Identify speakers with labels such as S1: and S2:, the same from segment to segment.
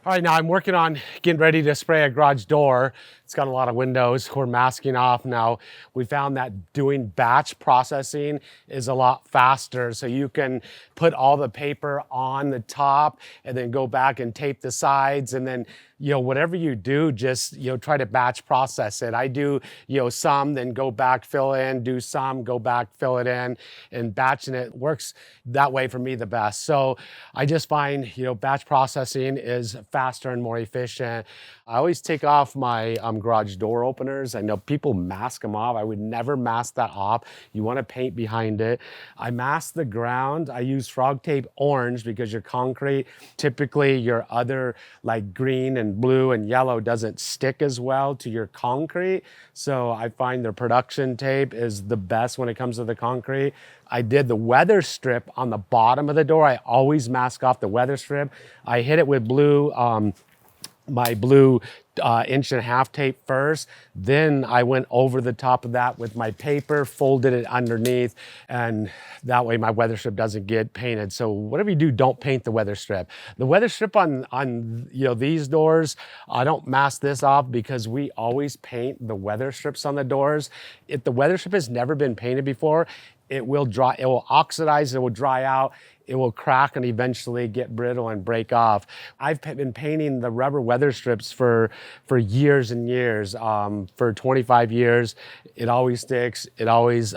S1: All right, now I'm working on getting ready to spray a garage door. It's got a lot of windows. We're masking off now. We found that doing batch processing is a lot faster. So you can put all the paper on the top and then go back and tape the sides, and then whatever you do, just try to batch process it. I do some, then go back, fill in, do some, go back, fill it in, and batching it works that way for me the best. So I just find batch processing is faster and more efficient. I always take off my garage door openers. I know people mask them off. I would never mask that off. You want to paint behind it. I mask the ground. I use FrogTape orange because your concrete, typically your other like green and blue and yellow doesn't stick as well to your concrete. So I find their production tape is the best when it comes to the concrete. I did the weather strip on the bottom of the door. I always mask off the weather strip. I hit it with blue, my blue 1.5-inch tape first. Then I went over the top of that with my paper, folded it underneath, and that way my weather strip doesn't get painted. So whatever you do, don't paint the weather strip. The weather strip on these doors, I don't mask this off because we always paint the weather strips on the doors. If the weather strip has never been painted before, it will dry, it will oxidize, it will dry out, it will crack and eventually get brittle and break off. I've been painting the rubber weather strips for years and years, for 25 years. It always sticks, it always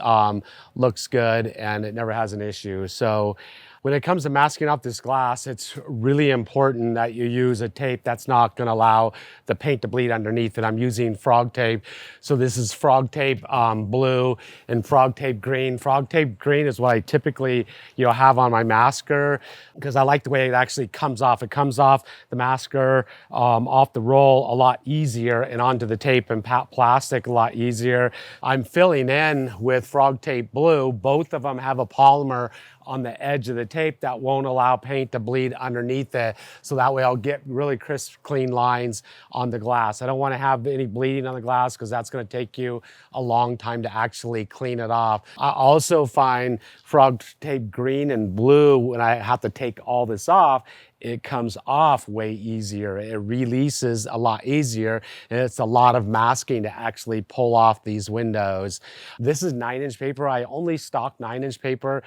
S1: looks good, and it never has an issue. So when it comes to masking off this glass, it's really important that you use a tape that's not going to allow the paint to bleed underneath it. I'm using FrogTape. So this is FrogTape blue and FrogTape green. FrogTape green is what I typically have on my masker because I like the way it actually comes off. It comes off the masker, off the roll a lot easier, and onto the tape and plastic a lot easier. I'm filling in with FrogTape blue. Both of them have a polymer on the edge of the tape that won't allow paint to bleed underneath it. So that way I'll get really crisp, clean lines on the glass. I don't want to have any bleeding on the glass because that's going to take you a long time to actually clean it off. I also find FrogTape green and blue, when I have to take all this off, it comes off way easier. It releases a lot easier, and it's a lot of masking to actually pull off these windows. This is 9-inch paper. I only stock 9-inch paper,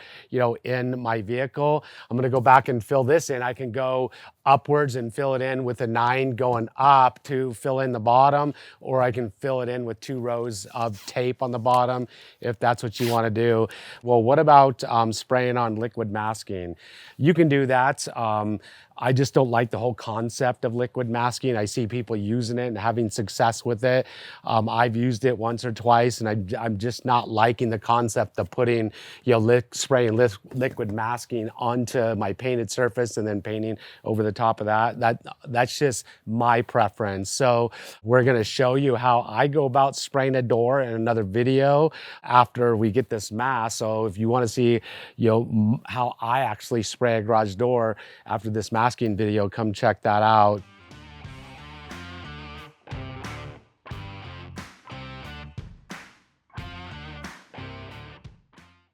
S1: in my vehicle. I'm gonna go back and fill this in. I can go upwards and fill it in with a 9 going up to fill in the bottom, or I can fill it in with 2 rows of tape on the bottom if that's what you want to do. Well, what about spraying on liquid masking? You can do that. I just don't like the whole concept of liquid masking. I see people using it and having success with it. I've used it once or twice, and I'm just not liking the concept of putting, spraying liquid masking onto my painted surface and then painting over the top of that. That's just my preference. So we're gonna show you how I go about spraying a door in another video after we get this mask. So if you wanna see, how I actually spray a garage door after this masking video, come check that out.